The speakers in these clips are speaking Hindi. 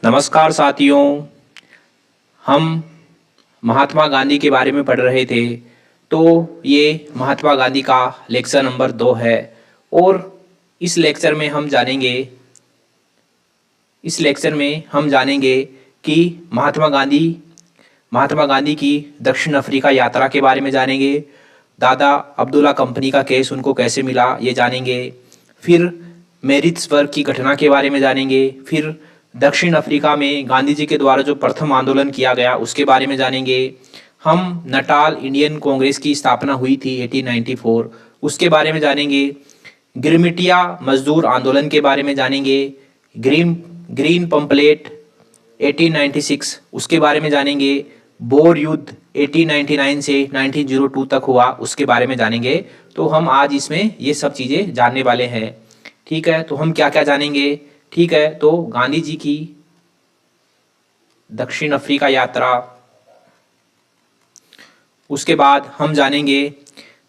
नमस्कार साथियों। हम महात्मा गांधी के बारे में पढ़ रहे थे। तो ये महात्मा गांधी का लेक्चर नंबर 2 है और इस लेक्चर में हम जानेंगे कि महात्मा गांधी की दक्षिण अफ्रीका यात्रा के बारे में जानेंगे। दादा अब्दुल्ला कंपनी का केस उनको कैसे मिला ये जानेंगे। फिर मेरिट्सबर्ग की घटना के बारे में जानेंगे। फिर दक्षिण अफ्रीका में गांधी जी के द्वारा जो प्रथम आंदोलन किया गया उसके बारे में जानेंगे। हम नटाल इंडियन कांग्रेस की स्थापना हुई थी 1894 उसके बारे में जानेंगे। गिरमिटिया मजदूर आंदोलन के बारे में जानेंगे। ग्रीन पंपलेट 1896 उसके बारे में जानेंगे। बोर युद्ध 1899 से 1902 तक हुआ उसके बारे में जानेंगे। तो हम आज इसमें ये सब चीज़ें जानने वाले हैं। ठीक है, तो हम क्या क्या जानेंगे। ठीक है, तो गांधी जी की दक्षिण अफ्रीका यात्रा, उसके बाद हम जानेंगे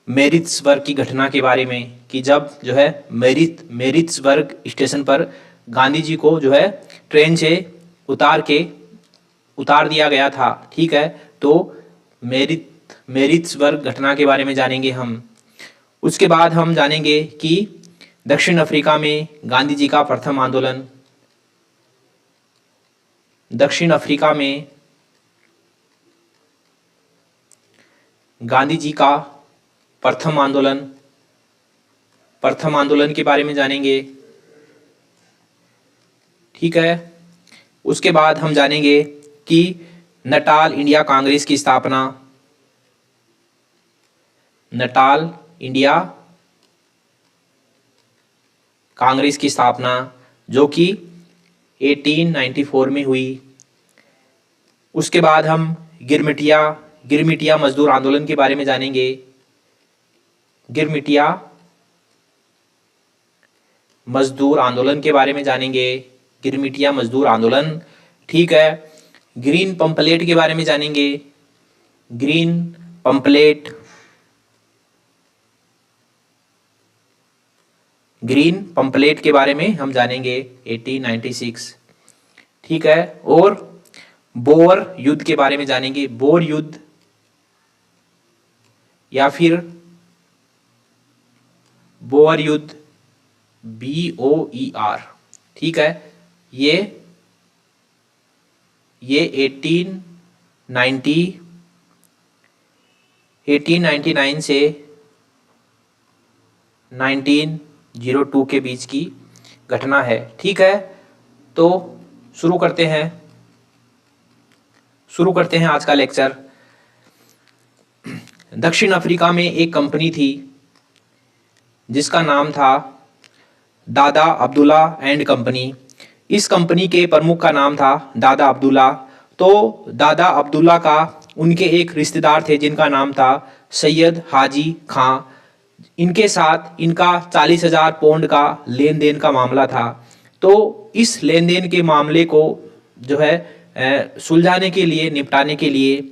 मेरिट्सबर्ग की घटना के बारे में कि जब जो है मेरिट्सबर्ग स्टेशन पर गांधी जी को जो है ट्रेन से उतार दिया गया था। ठीक है, तो मेरिट्सबर्ग घटना के बारे में जानेंगे हम। उसके बाद हम जानेंगे कि दक्षिण अफ्रीका में गांधी जी का प्रथम आंदोलन, दक्षिण अफ्रीका में गांधी जी का प्रथम आंदोलन के बारे में जानेंगे। ठीक है, उसके बाद हम जानेंगे कि नटाल इंडिया कांग्रेस की स्थापना, नटाल इंडिया कांग्रेस की स्थापना जो कि 1894 में हुई। उसके बाद हम गिरमिटिया मजदूर आंदोलन के बारे में जानेंगे। गिरमिटिया मजदूर आंदोलन के बारे में जानेंगे। गिरमिटिया मजदूर आंदोलन। ठीक है, ग्रीन पंपलेट के बारे में जानेंगे। ग्रीन पंपलेट के बारे में हम जानेंगे 1896। ठीक है, और बोअर युद्ध के बारे में जानेंगे। बोअर युद्ध या फिर बोअर युद्ध BOER। ठीक है, ये 1899 से 1902 के बीच की घटना है। ठीक है, तो शुरू करते हैं आज का लेक्चर। दक्षिण अफ्रीका में एक कंपनी थी जिसका नाम था दादा अब्दुल्ला एंड कंपनी। इस कंपनी के प्रमुख का नाम था दादा अब्दुल्ला। तो दादा अब्दुल्ला का उनके एक रिश्तेदार थे जिनका नाम था सैयद हाजी खां। इनके साथ इनका 40,000 पौंड का लेन देन का मामला था। तो इस लेन देन के मामले को जो है सुलझाने के लिए, निपटाने के लिए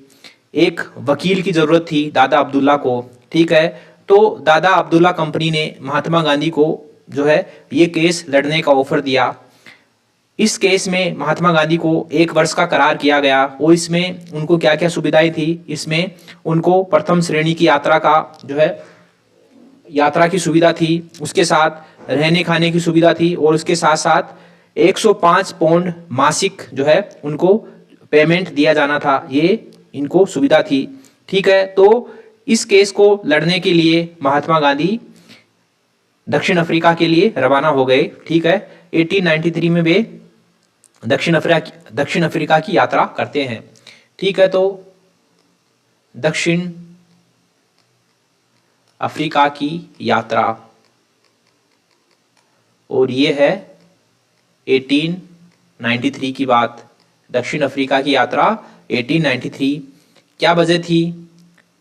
एक वकील की ज़रूरत थी दादा अब्दुल्ला को। ठीक है, तो दादा अब्दुल्ला कंपनी ने महात्मा गांधी को जो है ये केस लड़ने का ऑफर दिया। इस केस में महात्मा गांधी को 1 वर्ष का करार किया गया और इसमें उनको क्या क्या सुविधाएं थी। इसमें उनको प्रथम श्रेणी की यात्रा की सुविधा थी, उसके साथ रहने खाने की सुविधा थी और उसके साथ साथ 105 पौंड मासिक जो है उनको पेमेंट दिया जाना था। ये इनको सुविधा थी। ठीक है, तो इस केस को लड़ने के लिए महात्मा गांधी दक्षिण अफ्रीका के लिए रवाना हो गए। ठीक है, 1893 में वे दक्षिण अफ्रीका की यात्रा करते हैं। ठीक है, तो दक्षिण अफ्रीका की यात्रा, और ये है 1893 की बात। दक्षिण अफ्रीका की यात्रा 1893। क्या वजह थी?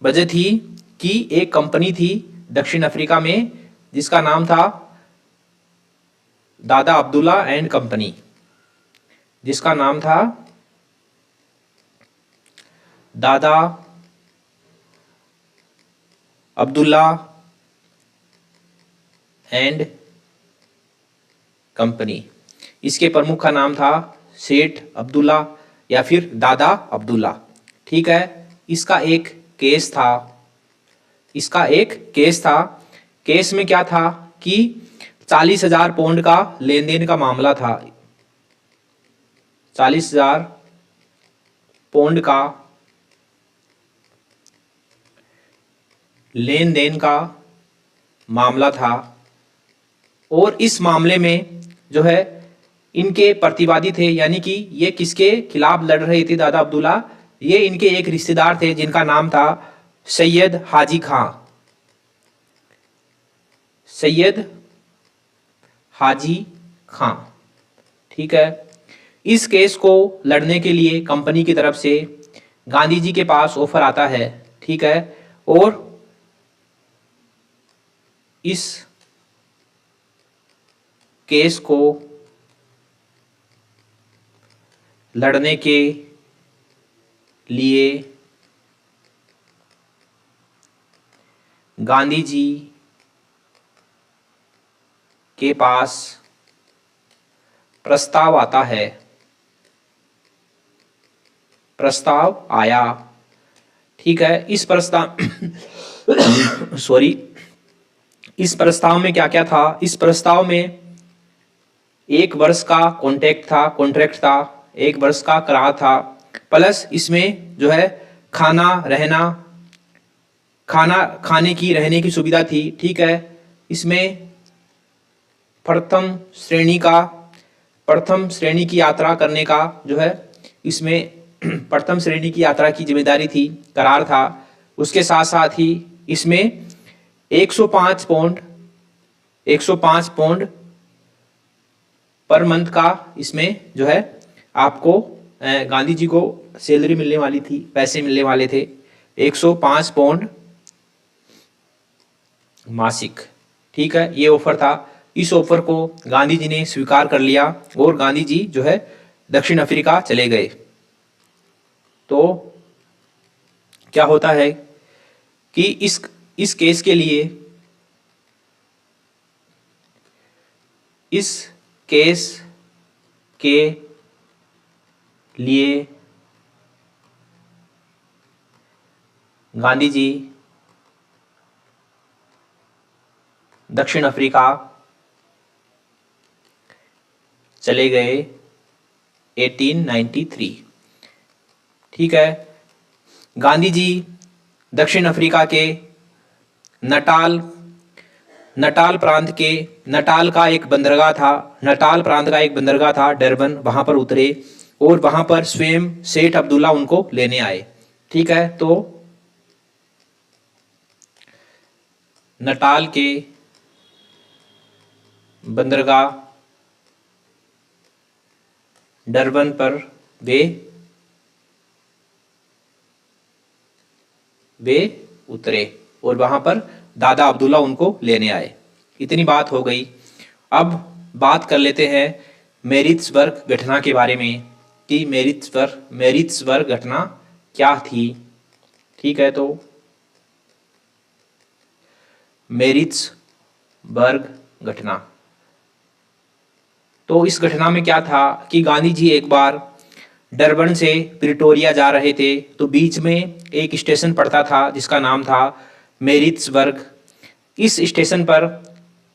वजह थी कि एक कंपनी थी दक्षिण अफ्रीका में जिसका नाम था दादा अब्दुल्ला एंड कंपनी, जिसका नाम था दादा अब्दुल्ला एंड कंपनी। इसके प्रमुख का नाम था सेठ अब्दुल्ला या फिर दादा अब्दुल्ला। ठीक है, इसका एक केस था। इसका एक केस था। केस में क्या था कि 40,000 पाउंड का लेन देन का मामला था। 40,000 पाउंड का लेन देन का मामला था और इस मामले में जो है इनके प्रतिवादी थे, यानी कि ये किसके खिलाफ लड़ रहे थे दादा अब्दुल्ला, ये इनके एक रिश्तेदार थे जिनका नाम था सैयद हाजी खां। सैयद हाजी खां। ठीक है, इस केस को लड़ने के लिए कंपनी की तरफ से गांधी जी के पास ऑफर आता है। ठीक है, और इस केस को लड़ने के लिए गांधी जी के पास प्रस्ताव आता है। प्रस्ताव आया। ठीक है, इस प्रस्ताव सॉरी, इस प्रस्ताव में क्या क्या था? इस प्रस्ताव में 1 वर्ष का कॉन्ट्रैक्ट था, 1 वर्ष का करार था, प्लस इसमें जो है खाने की रहने की सुविधा थी। ठीक है, इसमें प्रथम श्रेणी की यात्रा करने का जो है इसमें प्रथम श्रेणी की यात्रा की जिम्मेदारी थी, करार था। उसके साथ साथ ही इसमें 105 पाउंड पर मंथ का इसमें जो है आपको गांधी जी को सैलरी मिलने वाली थी, पैसे मिलने वाले थे, 105 पाउंड मासिक। ठीक है, ये ऑफर था। इस ऑफर को गांधी जी ने स्वीकार कर लिया और गांधी जी जो है दक्षिण अफ्रीका चले गए। तो क्या होता है कि इस केस के लिए गांधी जी दक्षिण अफ्रीका चले गए 1893। ठीक है, गांधी जी दक्षिण अफ्रीका के नटाल प्रांत का एक बंदरगाह था डरबन, वहां पर उतरे और वहां पर स्वयं सेठ अब्दुल्ला उनको लेने आए। ठीक है, तो नटाल के बंदरगाह डरबन पर वे उतरे और वहां पर दादा अब्दुल्ला उनको लेने आए। इतनी बात हो गई। अब बात कर लेते हैं मैरिट्सबर्ग घटना के बारे में कि मैरिट्सबर्ग घटना क्या थी। ठीक है, तो मैरिट्सबर्ग घटना, तो इस घटना में क्या था कि गांधी जी एक बार डरबन से प्रिटोरिया जा रहे थे, तो बीच में एक स्टेशन पड़ता था जिसका नाम था मैरिट्सबर्ग। इस स्टेशन पर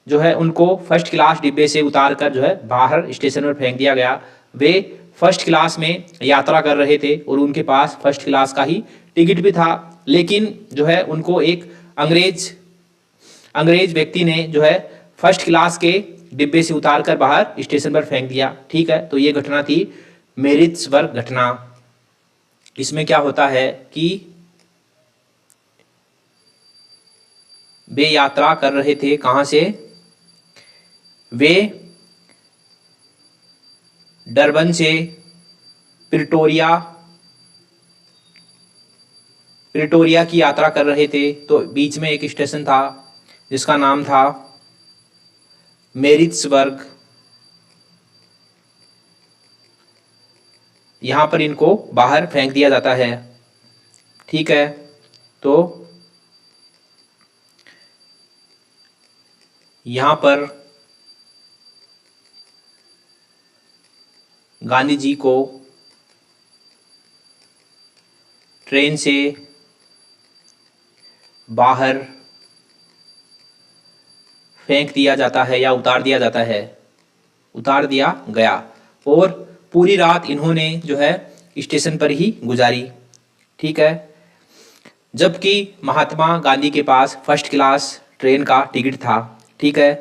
जो है उनको फर्स्ट क्लास डिब्बे से उतार कर जो है बाहर स्टेशन पर फेंक दिया गया। वे फर्स्ट क्लास में यात्रा कर रहे थे और उनके पास फर्स्ट क्लास का ही टिकट भी था, लेकिन जो है उनको एक अंग्रेज व्यक्ति ने जो है फर्स्ट क्लास के डिब्बे से उतार कर बाहर स्टेशन पर फेंक दिया। ठीक है, तो ये घटना थी मैरिट्सबर्ग घटना। इसमें क्या होता है कि वे यात्रा कर रहे थे, कहां से? वे डरबन से प्रिटोरिया की यात्रा कर रहे थे, तो बीच में एक स्टेशन था जिसका नाम था मैरिट्सबर्ग। यहां पर इनको बाहर फेंक दिया जाता है। ठीक है, तो यहां पर गांधी जी को ट्रेन से बाहर फेंक दिया जाता है या उतार दिया जाता है, उतार दिया गया और पूरी रात इन्होंने जो है स्टेशन पर ही गुजारी। ठीक है, जबकि महात्मा गांधी के पास फर्स्ट क्लास ट्रेन का टिकट था। ठीक है,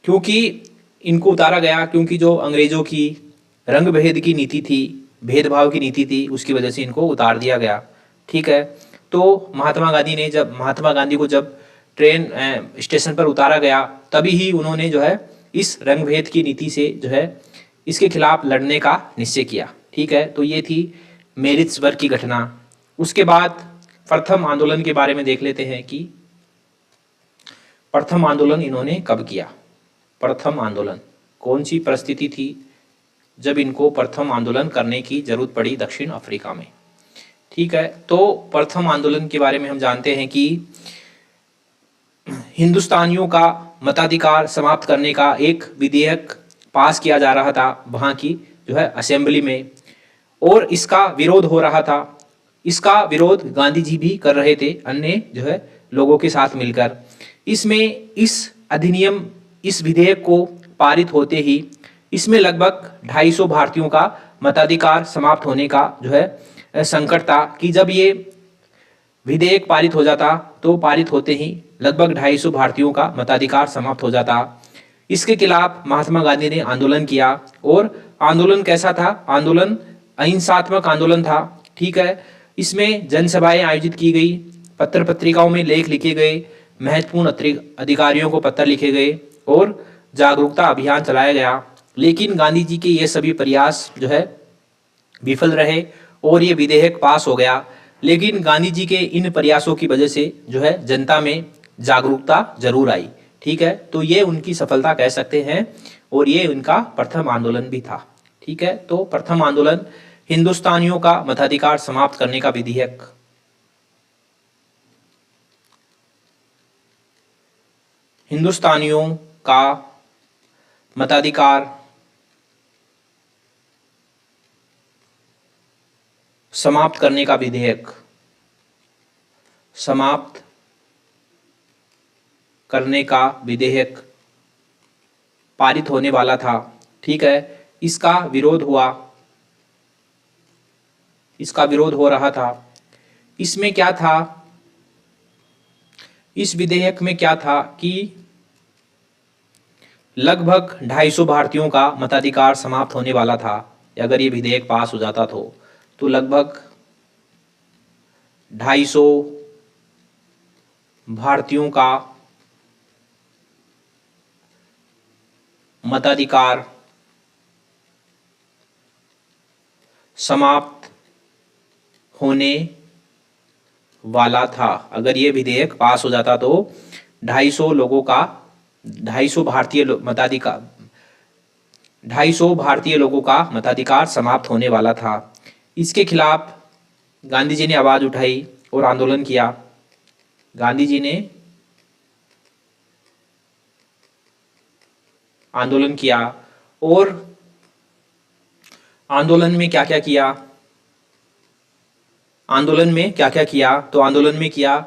क्योंकि इनको उतारा गया क्योंकि जो अंग्रेजों की रंग भेद की नीति थी, भेदभाव की नीति थी, उसकी वजह से इनको उतार दिया गया। ठीक है, तो महात्मा गांधी को जब ट्रेन स्टेशन पर उतारा गया, तभी ही उन्होंने जो है इस रंग भेद की नीति से जो है इसके खिलाफ लड़ने का निश्चय किया। ठीक है, तो ये थी मैरिट्सबर्ग की घटना। उसके बाद प्रथम आंदोलन के बारे में देख लेते हैं कि प्रथम आंदोलन इन्होंने कब किया। प्रथम आंदोलन कौन सी परिस्थिति थी जब इनको प्रथम आंदोलन करने की जरूरत पड़ी दक्षिण अफ्रीका में। ठीक है, तो प्रथम आंदोलन के बारे में हम जानते हैं कि हिंदुस्तानियों का मताधिकार समाप्त करने का एक विधेयक पास किया जा रहा था वहाँ की जो है असेंबली में, और इसका विरोध हो रहा था। इसका विरोध गांधी जी भी कर रहे थे अन्य जो है लोगों के साथ मिलकर। इसमें इस अधिनियम, इस विधेयक को पारित होते ही इसमें लगभग 250 भारतीयों का मताधिकार समाप्त होने का जो है संकट था कि जब ये विधेयक पारित हो जाता तो पारित होते ही लगभग 250 भारतीयों का मताधिकार समाप्त हो जाता। इसके खिलाफ महात्मा गांधी ने आंदोलन किया, और आंदोलन कैसा था? आंदोलन अहिंसात्मक आंदोलन था। ठीक है, इसमें जनसभाएं आयोजित की गई, पत्र पत्रिकाओं में लेख लिखे गए, महत्वपूर्ण अधिकारियों को पत्र लिखे गए और जागरूकता अभियान चलाया गया। लेकिन गांधी जी के ये सभी प्रयास जो है विफल रहे और ये विधेयक पास हो गया। लेकिन गांधी जी के इन प्रयासों की वजह से जो है जनता में जागरूकता जरूर आई। ठीक है, तो ये उनकी सफलता कह सकते हैं, और ये उनका प्रथम आंदोलन भी था। ठीक है, तो प्रथम आंदोलन हिंदुस्तानियों का मताधिकार समाप्त करने का विधेयक। हिंदुस्तानियों का मताधिकार समाप्त करने का विधेयक, समाप्त करने का विधेयक पारित होने वाला था। ठीक है, इसका विरोध हुआ, इसका विरोध हो रहा था। इसमें क्या था, इस विधेयक में क्या था कि लगभग 250 भारतीयों का मताधिकार समाप्त होने वाला था। अगर ये विधेयक पास हो जाता तो लगभग 250 भारतीयों का मताधिकार समाप्त होने वाला था। अगर ये विधेयक पास हो जाता तो 250 लोगों का, 250 भारतीय मताधिकार, 250 भारतीय लोगों का मताधिकार समाप्त होने वाला था। इसके खिलाफ गांधी जी ने आवाज उठाई और आंदोलन किया। गांधी जी ने आंदोलन किया, और आंदोलन में क्या क्या किया, आंदोलन में क्या क्या किया, तो आंदोलन में किया,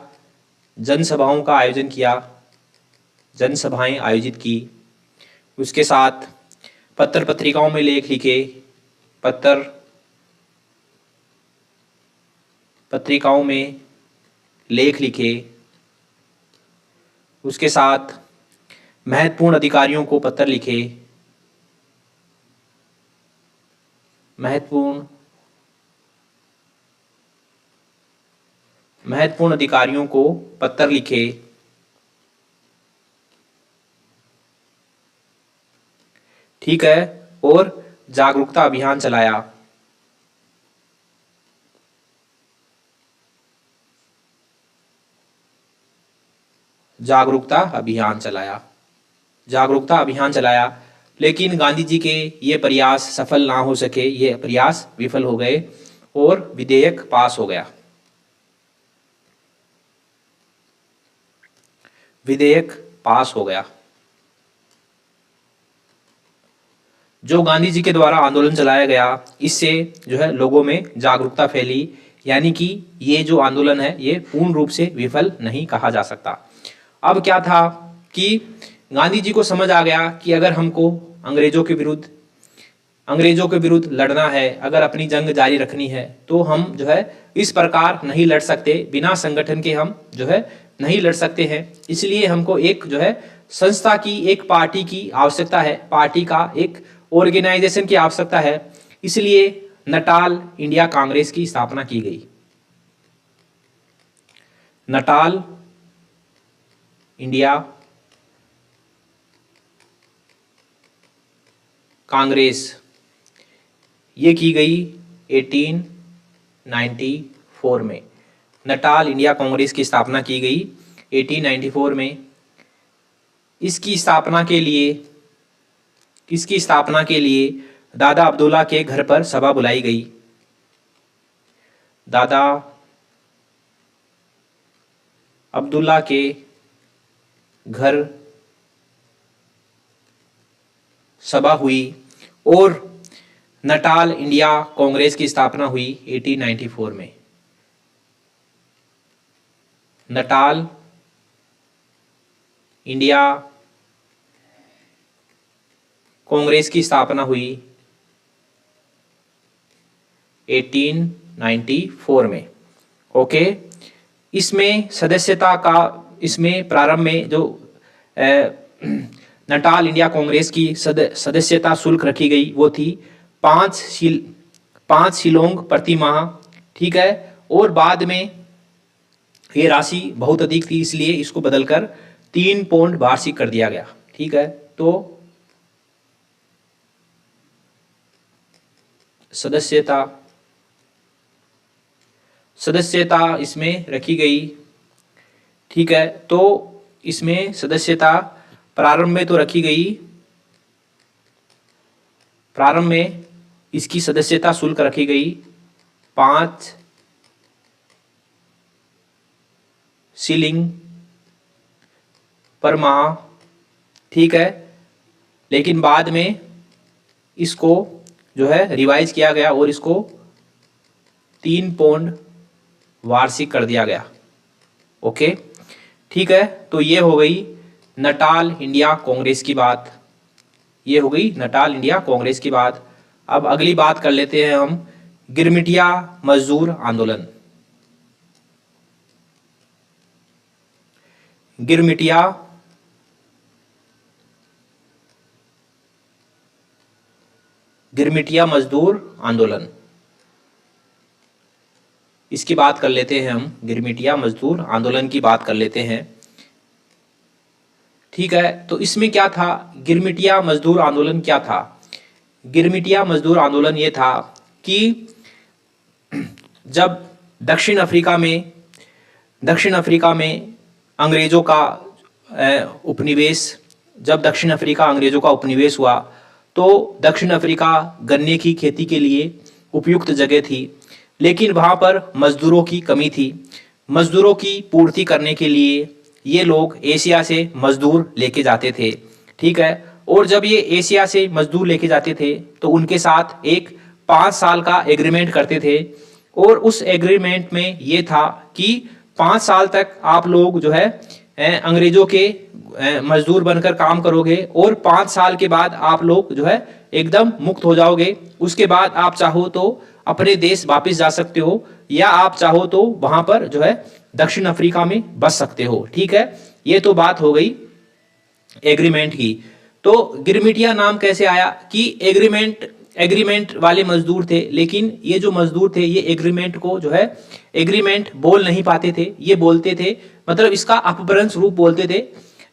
जनसभाओं का आयोजन किया, जनसभाएं आयोजित की। उसके साथ पत्र पत्रिकाओं में लेख लिखे, पत्र पत्रिकाओं में लेख लिखे। उसके साथ महत्वपूर्ण अधिकारियों को पत्र लिखे, महत्वपूर्ण अधिकारियों को पत्र लिखे। ठीक है, और जागरूकता अभियान चलाया। जागरूकता अभियान चलाया, जागरूकता अभियान चलाया। लेकिन गांधी जी के ये प्रयास सफल ना हो सके, ये प्रयास विफल हो गए और विधेयक पास हो गया। विधेयक पास हो गया। जो गांधी जी के द्वारा आंदोलन चलाया गया, इससे जो है लोगों में जागरूकता फैली, यानी कि ये जो आंदोलन है ये पूर्ण रूप से विफल नहीं कहा जा सकता। अब क्या था कि गांधी जी को समझ आ गया कि अगर हमको अंग्रेजों के विरुद्ध लड़ना है, अगर अपनी जंग जारी रखनी है, तो हम जो है इस प्रकार नहीं लड़ सकते, बिना संगठन के हम जो है नहीं लड़ सकते हैं। इसलिए हमको एक जो है संस्था की, एक पार्टी की आवश्यकता है, पार्टी का एक ऑर्गेनाइजेशन की आवश्यकता है। इसलिए नटाल इंडिया कांग्रेस की स्थापना की गई। नटाल इंडिया कांग्रेस ये की गई 1894 में। नटाल इंडिया कांग्रेस की स्थापना की गई 1894 में। इसकी स्थापना के लिए दादा अब्दुल्ला के घर पर सभा बुलाई गई। दादा अब्दुल्ला के घर सभा हुई और नटाल इंडिया कांग्रेस की स्थापना हुई 1894 में। नटाल इंडिया कांग्रेस की स्थापना हुई 1894 में। ओके, इसमें प्रारंभ में जो नटाल इंडिया कांग्रेस की सदस्यता शुल्क रखी गई वो थी 5 शिलोंग प्रति माह, ठीक है। और बाद में ये राशि बहुत अधिक थी, इसलिए इसको बदलकर 3 पौंड वार्षिक कर दिया गया, ठीक है। तो सदस्यता इसमें रखी गई, ठीक है। तो इसमें सदस्यता प्रारंभ में तो रखी गई, प्रारंभ में इसकी सदस्यता शुल्क रखी गई 5 शिलिंग पर माह, ठीक है। लेकिन बाद में इसको जो है रिवाइज किया गया और इसको 3 पौंड वार्षिक कर दिया गया। ओके, ठीक है। तो ये हो गई नटाल इंडिया कांग्रेस की बात, ये हो गई नटाल इंडिया कांग्रेस की बात। अब अगली बात कर लेते हैं हम गिरमिटिया मजदूर आंदोलन। गिरमिटिया मजदूर आंदोलन, इसकी बात कर लेते हैं हम। गिरमिटिया मजदूर आंदोलन की बात कर लेते हैं, ठीक है। तो इसमें क्या था, गिरमिटिया मजदूर आंदोलन क्या था? गिरमिटिया मजदूर आंदोलन ये था कि जब दक्षिण अफ्रीका में अंग्रेजों का उपनिवेश, जब दक्षिण अफ्रीका अंग्रेजों का उपनिवेश हुआ, तो दक्षिण अफ्रीका गन्ने की खेती के लिए उपयुक्त जगह थी, लेकिन वहाँ पर मजदूरों की कमी थी। मजदूरों की पूर्ति करने के लिए ये लोग एशिया से मजदूर लेके जाते थे, ठीक है। और जब ये एशिया से मजदूर लेके जाते थे तो उनके साथ एक 5 साल का एग्रीमेंट करते थे, और उस एग्रीमेंट में ये था कि 5 साल तक आप लोग जो है अंग्रेजों के मजदूर बनकर काम करोगे, और 5 साल के बाद आप लोग जो है एकदम मुक्त हो जाओगे। उसके बाद आप चाहो तो अपने देश वापस जा सकते हो, या आप चाहो तो वहां पर जो है दक्षिण अफ्रीका में बस सकते हो, ठीक है। ये तो बात हो गई एग्रीमेंट की। तो गिरमिटिया नाम कैसे आया कि एग्रीमेंट वाले मजदूर थे, लेकिन ये जो मजदूर थे ये एग्रीमेंट को जो है एग्रीमेंट बोल नहीं पाते थे, ये बोलते थे, मतलब इसका अपभ्रंश रूप बोलते थे,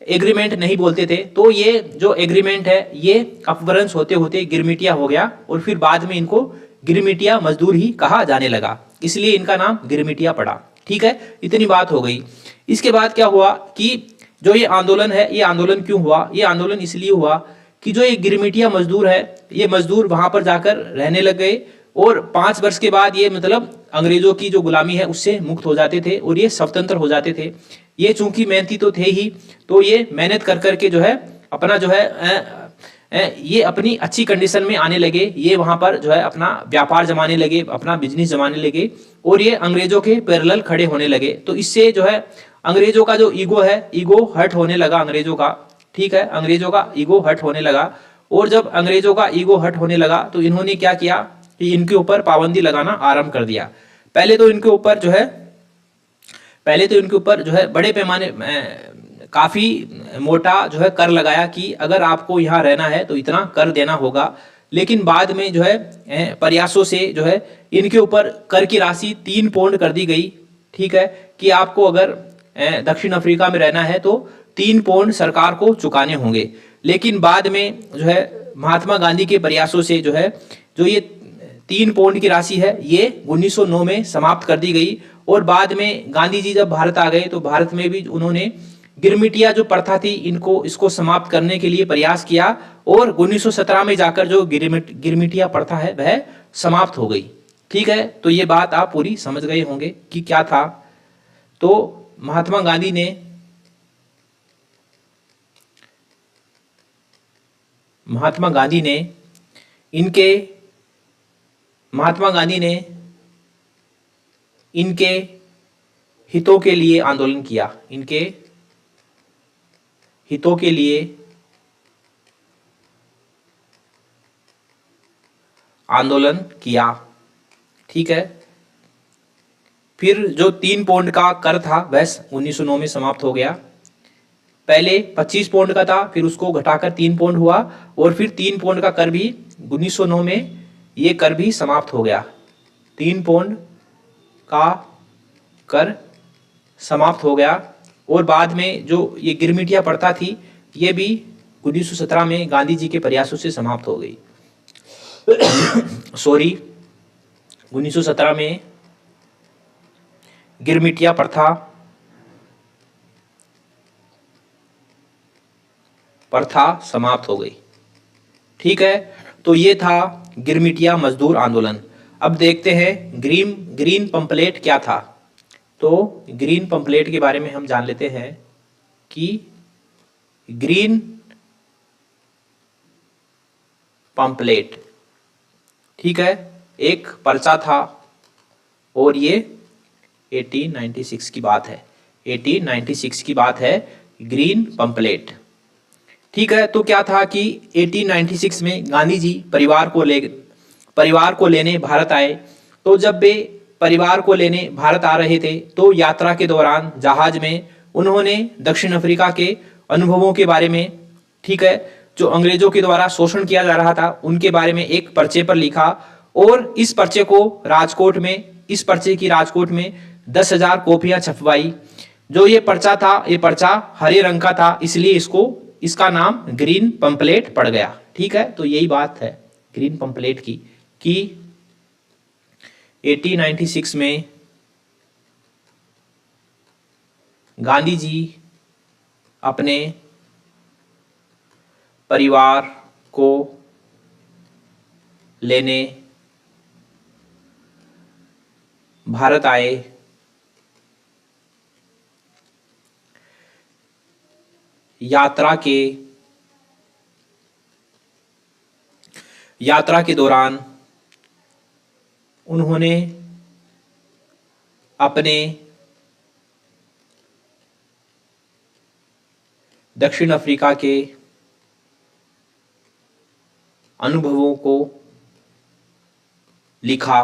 एग्रीमेंट नहीं बोलते थे। तो ये जो एग्रीमेंट है ये अपभ्रंश होते होते गिरमिटिया हो गया, और फिर बाद में इनको गिरमिटिया मजदूर ही कहा जाने लगा, इसलिए इनका नाम गिरमिटिया पड़ा, ठीक है। इतनी बात हो गई। इसके बाद क्या हुआ कि जो ये आंदोलन है, ये आंदोलन क्यों हुआ? ये आंदोलन इसलिए हुआ कि जो ये गिरमिटिया मजदूर है, ये मजदूर वहां पर जाकर रहने लग गए, और 5 वर्ष के बाद ये मतलब अंग्रेजों की जो गुलामी है उससे मुक्त हो जाते थे, और ये स्वतंत्र हो जाते थे। ये चूंकि मेहनती तो थे ही, तो ये मेहनत कर करके जो है अपना जो है ये अपनी अच्छी कंडीशन में आने लगे, ये वहां पर जो है अपना व्यापार जमाने लगे, अपना बिजनेस जमाने लगे और ये अंग्रेजों के पैरेलल खड़े होने लगे। तो इससे जो है अंग्रेजों का जो ईगो है, ईगो हर्ट होने लगा अंग्रेजों का, ठीक है, अंग्रेजों का ईगो हर्ट होने लगा। और जब अंग्रेजों का ईगो हर्ट होने लगा तो इन्होंने क्या किया कि इनके ऊपर पाबंदी लगाना आरंभ कर दिया। पहले तो इनके ऊपर जो है बड़े पैमाने काफी मोटा जो है कर लगाया कि अगर आपको यहाँ रहना है तो इतना कर देना होगा। लेकिन बाद में जो है प्रयासों से जो है इनके ऊपर कर की राशि 3 पाउंड कर दी गई, ठीक है, कि आपको अगर दक्षिण अफ्रीका में रहना है तो 3 पाउंड सरकार को चुकाने होंगे। लेकिन बाद में जो है महात्मा गांधी के प्रयासों से जो है जो ये 3 पाउंड की राशि है ये 1909 में समाप्त कर दी गई। और बाद में गांधी जी जब भारत आ गए तो भारत में भी उन्होंने गिरमिटिया जो प्रथा थी इसको समाप्त करने के लिए प्रयास किया और 1917 में जाकर जो गिरमिटिया प्रथा है वह समाप्त हो गई, ठीक है। तो ये बात आप पूरी समझ गए होंगे कि क्या था। तो महात्मा गांधी ने इनके हितों के लिए आंदोलन किया, इनके हितों के लिए आंदोलन किया, ठीक है। फिर जो 3 पाउंड का कर था वह 1909 में समाप्त हो गया। पहले 25 पाउंड का था, फिर उसको घटाकर 3 पाउंड हुआ और फिर 3 पाउंड का कर भी 1909 में ये कर भी समाप्त हो गया। 3 पाउंड का कर समाप्त हो गया और बाद में जो ये गिरमिटिया प्रथा थी ये भी 1917 में गांधी जी के प्रयासों से समाप्त हो गई। सॉरी, 1917 में गिरमिटिया प्रथा समाप्त हो गई, ठीक है। तो ये था गिरमिटिया मजदूर आंदोलन। अब देखते हैं ग्रीन पंपलेट क्या था। तो ग्रीन पंपलेट के बारे में हम जान लेते हैं कि ग्रीन पंपलेट, ठीक है, एक पर्चा था और ये 1896 की बात है, 1896 की बात है, ग्रीन पंपलेट, ठीक है। तो क्या था कि 1896 में गांधी जी परिवार को लेने भारत आए। तो जब वे परिवार को लेने भारत आ रहे थे तो यात्रा के दौरान जहाज में उन्होंने दक्षिण अफ्रीका के अनुभवों के बारे में, ठीक है, जो अंग्रेजों के द्वारा शोषण किया जा रहा था उनके बारे में एक पर्चे पर लिखा और इस पर्चे की राजकोट में 10,000 कॉपियां छपवाई। जो ये पर्चा था, ये पर्चा हरे रंग का था, इसलिए इसका नाम ग्रीन पंपलेट पड़ गया, ठीक है। तो यही बात है ग्रीन पंपलेट की कि 1896 में गांधी जी अपने परिवार को लेने भारत आए। यात्रा के दौरान उन्होंने अपने दक्षिण अफ्रीका के अनुभवों को लिखा,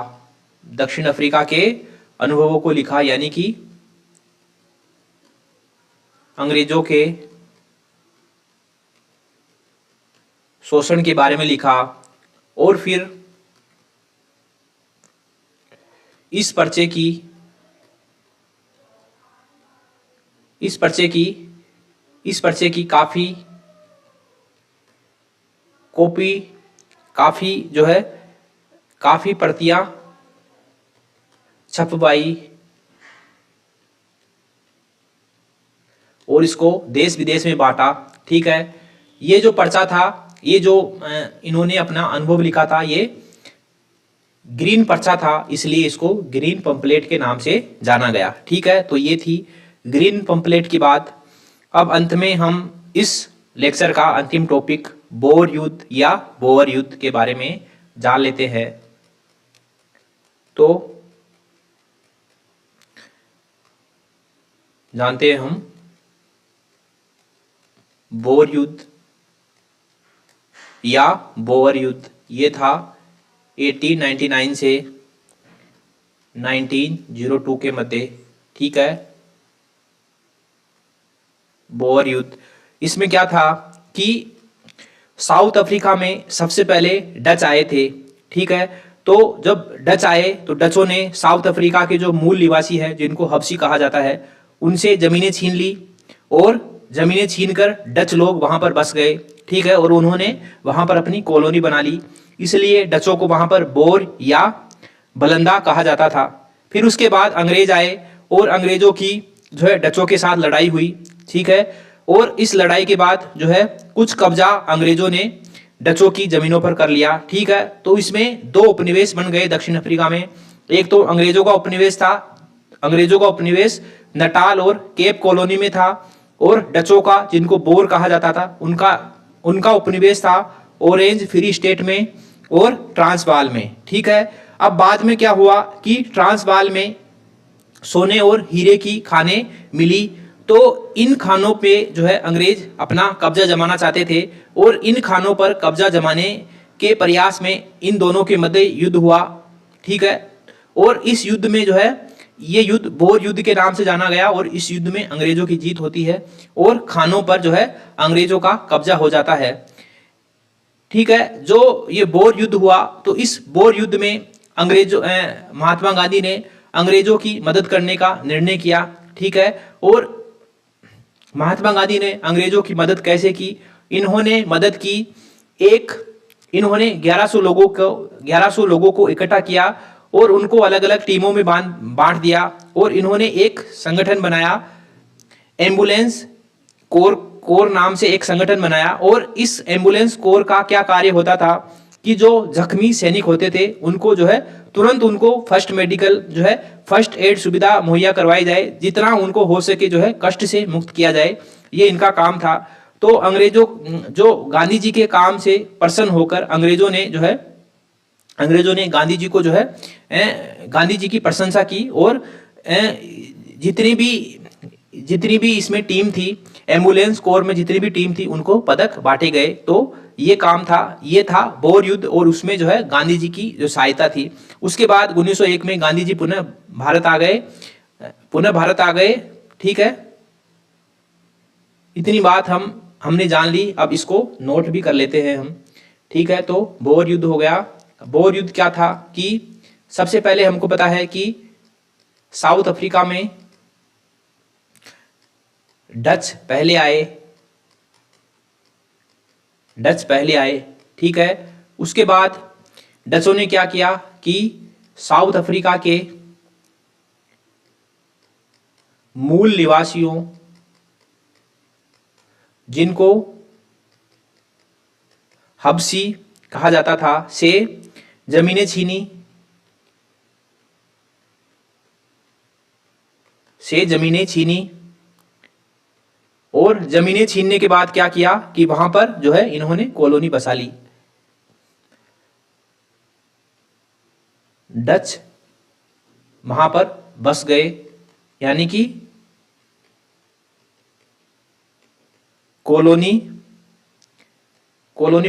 दक्षिण अफ्रीका के अनुभवों को लिखा, यानी कि अंग्रेजों के शोषण के बारे में लिखा। और फिर इस पर्चे की काफी कॉपी, काफी प्रतियां छपवाई और इसको देश विदेश में बांटा, ठीक है। ये जो पर्चा था, ये जो इन्होंने अपना अनुभव लिखा था, ये ग्रीन पर्चा था, इसलिए इसको ग्रीन पंपलेट के नाम से जाना गया, ठीक है। तो ये थी ग्रीन पंपलेट की बात। अब अंत में हम इस लेक्चर का अंतिम टॉपिक बोर युद्ध या बोअर युद्ध के बारे में जान लेते हैं। तो जानते हैं हम बोर युद्ध या बोअर युद्ध। ये था 1899 से 1902 के मध्य, ठीक है, बोअर युद्ध। इसमें क्या था कि साउथ अफ्रीका में सबसे पहले डच आए थे, ठीक है। तो जब डच आए तो डचों ने साउथ अफ्रीका के जो मूल निवासी है, जिनको हबशी कहा जाता है, उनसे जमीनें छीन ली और जमीनें छीनकर डच लोग वहां पर बस गए, ठीक है, और उन्होंने वहां पर अपनी कॉलोनी बना ली। इसलिए डचों को वहां पर बोर या बलंदा कहा जाता था। फिर उसके बाद अंग्रेज आए और अंग्रेजों की जो है डचों के साथ लड़ाई हुई, ठीक है, और इस लड़ाई के बाद जो है कुछ कब्जा अंग्रेजों ने डचों की जमीनों पर कर लिया, ठीक है। तो इसमें दो उपनिवेश बन गए दक्षिण अफ्रीका में। एक तो अंग्रेजों का उपनिवेश था, अंग्रेजों का उपनिवेश नटाल और केप कॉलोनी में था, और डचों का, जिनको बोर कहा जाता था, उनका उपनिवेश था ऑरेंज फ्री स्टेट में और ट्रांसवाल में, ठीक है। अब बाद में क्या हुआ कि ट्रांसवाल में सोने और हीरे की खानें मिली, तो इन खानों पे जो है अंग्रेज अपना कब्जा जमाना चाहते थे, और इन खानों पर कब्जा जमाने के प्रयास में इन दोनों के मध्य युद्ध हुआ, ठीक है। और इस युद्ध में जो है, ये युद्ध बोर युद्ध के नाम से जाना गया, और इस युद्ध में अंग्रेजों की जीत होती है और खानों पर जो है अंग्रेजों का कब्जा हो जाता है, ठीक है। जो ये बोर युद्ध हुआ, तो इस बोर युद्ध में महात्मा गांधी ने अंग्रेजों की मदद करने का निर्णय किया, ठीक है। और महात्मा गांधी ने अंग्रेजों की मदद कैसे की? इन्होंने मदद की, इन्होंने 1100 लोगों को इकट्ठा किया और उनको अलग अलग टीमों में बांट दिया, और इन्होंने एक संगठन बनाया, एम्बुलेंस कोर नाम से एक संगठन बनाया। और इस एम्बुलेंस कोर का क्या कार्य होता था कि जो जख्मी सैनिक होते थे उनको जो है तुरंत उनको फर्स्ट एड सुविधा मुहैया करवाई जाए, जितना उनको हो सके जो है कष्ट से मुक्त किया जाए, ये इनका काम था। तो अंग्रेजों जो गांधी जी के काम से प्रसन्न होकर अंग्रेजों ने गांधी जी को जो है गांधी जी की प्रशंसा की, और जितनी भी इसमें टीम थी, एम्बुलेंस कोर में जितनी भी टीम थी, उनको पदक बांटे गए। तो ये काम था, ये था बोर युद्ध, और उसमें जो है गांधी जी की जो सहायता थी। उसके बाद 1901 में गांधी जी पुनः भारत आ गए, ठीक है। इतनी बात हमने जान ली, अब इसको नोट भी कर लेते हैं हम, ठीक है। तो बोर युद्ध हो गया। बोर युद्ध क्या था कि सबसे पहले हमको पता है कि साउथ अफ्रीका में डच पहले आए, ठीक है। उसके बाद डचों ने क्या किया कि साउथ अफ्रीका के मूल निवासियों, जिनको हबशी कहा जाता था, से जमीनें छीनी, और जमीनें छीनने के बाद क्या किया कि वहां पर जो है इन्होंने कॉलोनी बसा ली। डच वहां पर बस गए, यानी कि कॉलोनी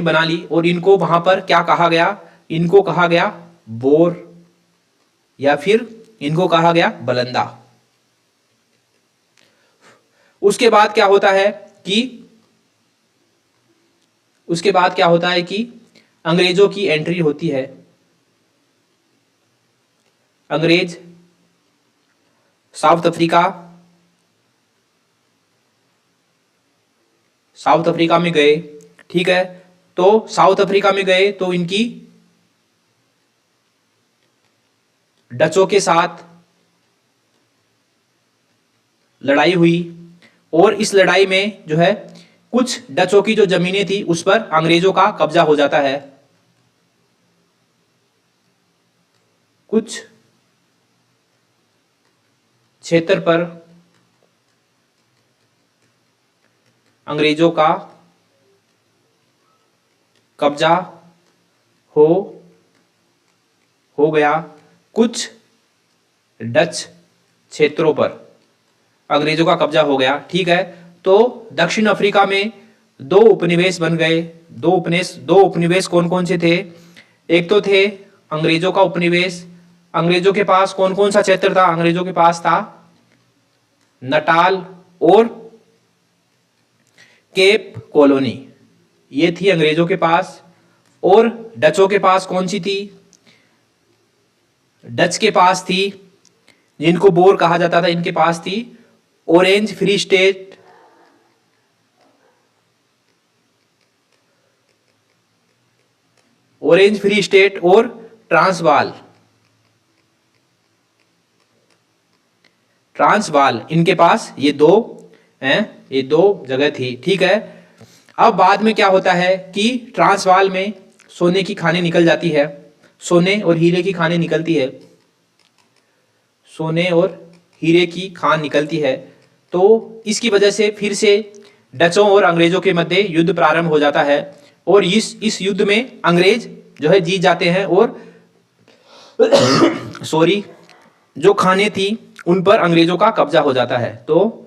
बना ली, और इनको वहां पर क्या कहा गया? इनको कहा गया बोर, या फिर इनको कहा गया बलंदा। उसके बाद क्या होता है कि अंग्रेजों की एंट्री होती है। अंग्रेज साउथ अफ्रीका में गए, ठीक है। तो साउथ अफ्रीका में गए तो इनकी डचों के साथ लड़ाई हुई, और इस लड़ाई में जो है कुछ डचों की जो जमीनें थी उस पर अंग्रेजों का कब्जा हो जाता है। कुछ क्षेत्र पर अंग्रेजों का कब्जा हो गया कुछ डच क्षेत्रों पर, अंग्रेजों का कब्जा हो गया। ठीक है, तो दक्षिण अफ्रीका में दो उपनिवेश बन गए। दो उपनिवेश कौन कौन से थे? एक तो थे अंग्रेजों का उपनिवेश। अंग्रेजों के पास कौन कौन सा क्षेत्र था? अंग्रेजों के पास था नटाल और केप कॉलोनी, ये थी अंग्रेजों के पास। और डचों के पास कौन सी थी? डच के पास थी, जिनको बोर कहा जाता था, इनके पास थी orange free state, orange free state और ट्रांसवाल। इनके पास ये दो हैं, ये दो जगह थी। ठीक है, अब बाद में क्या होता है कि ट्रांसवाल में सोने की खानें निकल जाती है, सोने और हीरे की खानें निकलती है, सोने और हीरे की खान निकलती है। तो इसकी वजह से फिर से डचों और अंग्रेजों के मध्य युद्ध प्रारंभ हो जाता है और इस युद्ध में अंग्रेज जो है जीत जाते हैं और सॉरी, जो खानें थी उन पर अंग्रेजों का कब्जा हो जाता है। तो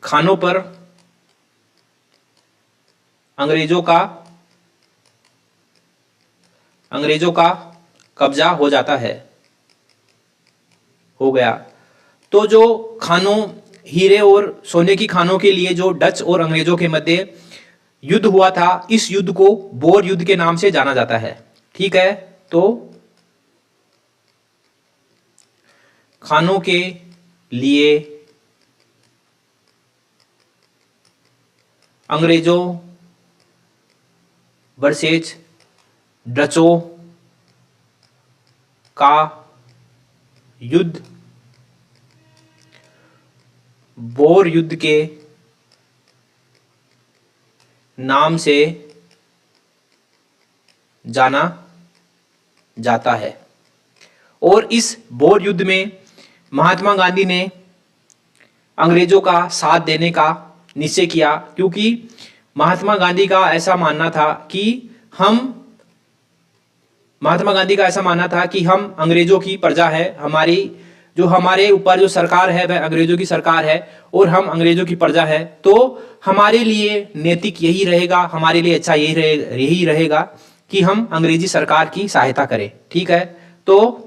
खानों पर अंग्रेजों का कब्जा हो जाता है, हो गया। तो जो खानों, हीरे और सोने की खानों के लिए जो डच और अंग्रेजों के मध्य युद्ध हुआ था, इस युद्ध को बोर युद्ध के नाम से जाना जाता है। ठीक है, तो खानों के लिए अंग्रेजों वर्सेज डचों का युद्ध बोर युद्ध के नाम से जाना जाता है। और इस बोर युद्ध में महात्मा गांधी ने अंग्रेजों का साथ देने का निश्चय किया, क्योंकि महात्मा गांधी का ऐसा मानना था कि हम अंग्रेजों की प्रजा है, हमारे ऊपर जो सरकार है वह अंग्रेजों की सरकार है और हम अंग्रेजों की प्रजा है। तो हमारे लिए नैतिक यही रहेगा, हमारे लिए अच्छा यही रहेगा कि हम अंग्रेजी सरकार की सहायता करें। ठीक है, तो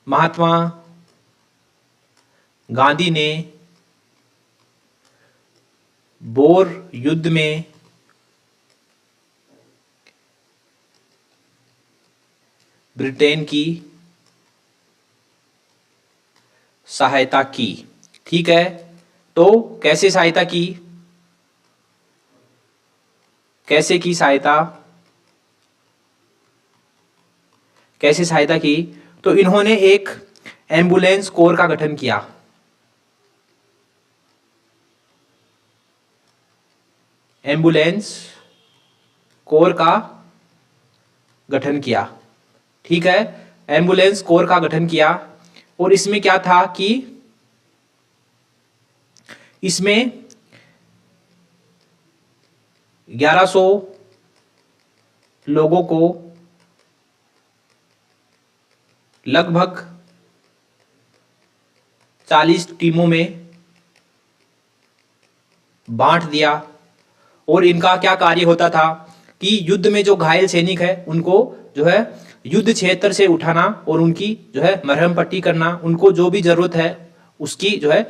महात्मा गांधी ने बोर युद्ध में ब्रिटेन की सहायता की। ठीक है, तो कैसे सहायता की? कैसे सहायता की? तो इन्होंने एक एम्बुलेंस कोर का गठन किया। एम्बुलेंस कोर का गठन किया। ठीक है, एम्बुलेंस कोर का गठन किया। और इसमें क्या था कि इसमें 1100 लोगों को लगभग 40 टीमों में बांट दिया। और इनका क्या कार्य होता था कि युद्ध में जो घायल सैनिक है उनको जो है युद्ध क्षेत्र से उठाना और उनकी जो है मरहम पट्टी करना, उनको जो भी जरूरत है उसकी जो है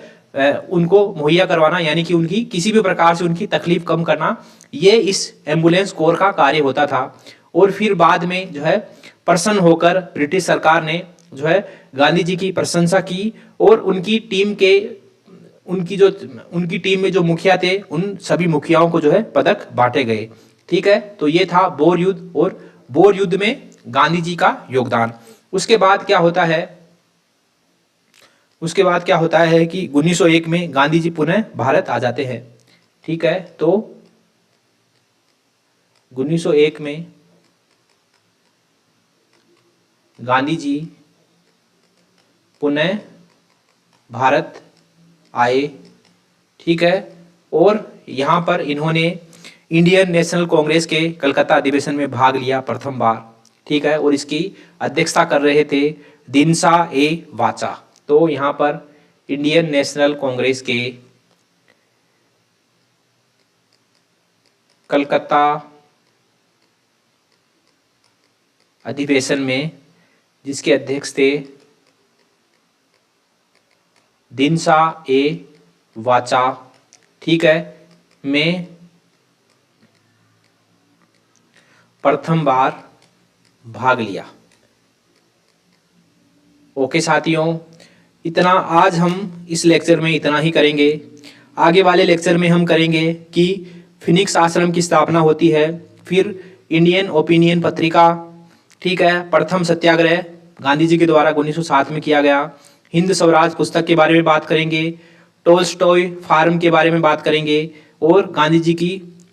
उनको मुहैया करवाना, यानी कि उनकी किसी भी प्रकार से उनकी तकलीफ कम करना, ये इस एम्बुलेंस कोर का कार्य होता था। और फिर बाद में जो है प्रसन्न होकर ब्रिटिश सरकार ने जो है गांधी जी की प्रशंसा की और उनकी टीम में जो मुखिया थे उन सभी मुखियाओं को जो है पदक बांटे गए। ठीक है, तो ये था बोर युद्ध और बोर युद्ध में गांधी जी का योगदान। उसके बाद क्या होता है कि 1901 में गांधी जी पुनः भारत आ जाते हैं। ठीक है, तो 1901 में गांधी जी पुनः भारत आए, ठीक है। और यहाँ पर इन्होंने इंडियन नेशनल कांग्रेस के कलकत्ता अधिवेशन में भाग लिया प्रथम बार, ठीक है। और इसकी अध्यक्षता कर रहे थे दिनसा ए वाचा। तो यहाँ पर इंडियन नेशनल कांग्रेस के कलकत्ता अधिवेशन में जिसके अध्यक्ष थे दिनसा ए वाचा, ठीक है, में प्रथम बार भाग लिया। ओके साथियों, इतना आज हम इस लेक्चर में इतना ही करेंगे। आगे वाले लेक्चर में हम करेंगे कि फिनिक्स आश्रम की स्थापना होती है, फिर इंडियन ओपिनियन पत्रिका, ठीक है, प्रथम सत्याग्रह गांधी जी के द्वारा 1907 में किया गया, हिंद स्वराज पुस्तक के बारे में बात करेंगे, टोल्स्टॉय फार्म के बारे में बात करेंगे, और गांधी जी की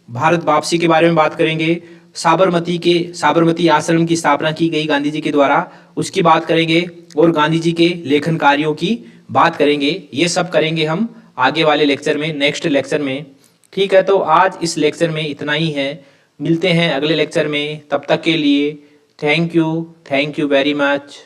भारत वापसी के बारे में बात करेंगे, साबरमती आश्रम की स्थापना की गई गांधी जी के द्वारा, उसकी बात करेंगे, और गांधी जी के लेखन कार्यों की बात करेंगे। ये सब करेंगे हम आगे वाले लेक्चर में, नेक्स्ट लेक्चर में, ठीक है। तो आज इस लेक्चर में इतना ही है, मिलते हैं अगले लेक्चर में, तब तक के लिए थैंक यू वेरी मच।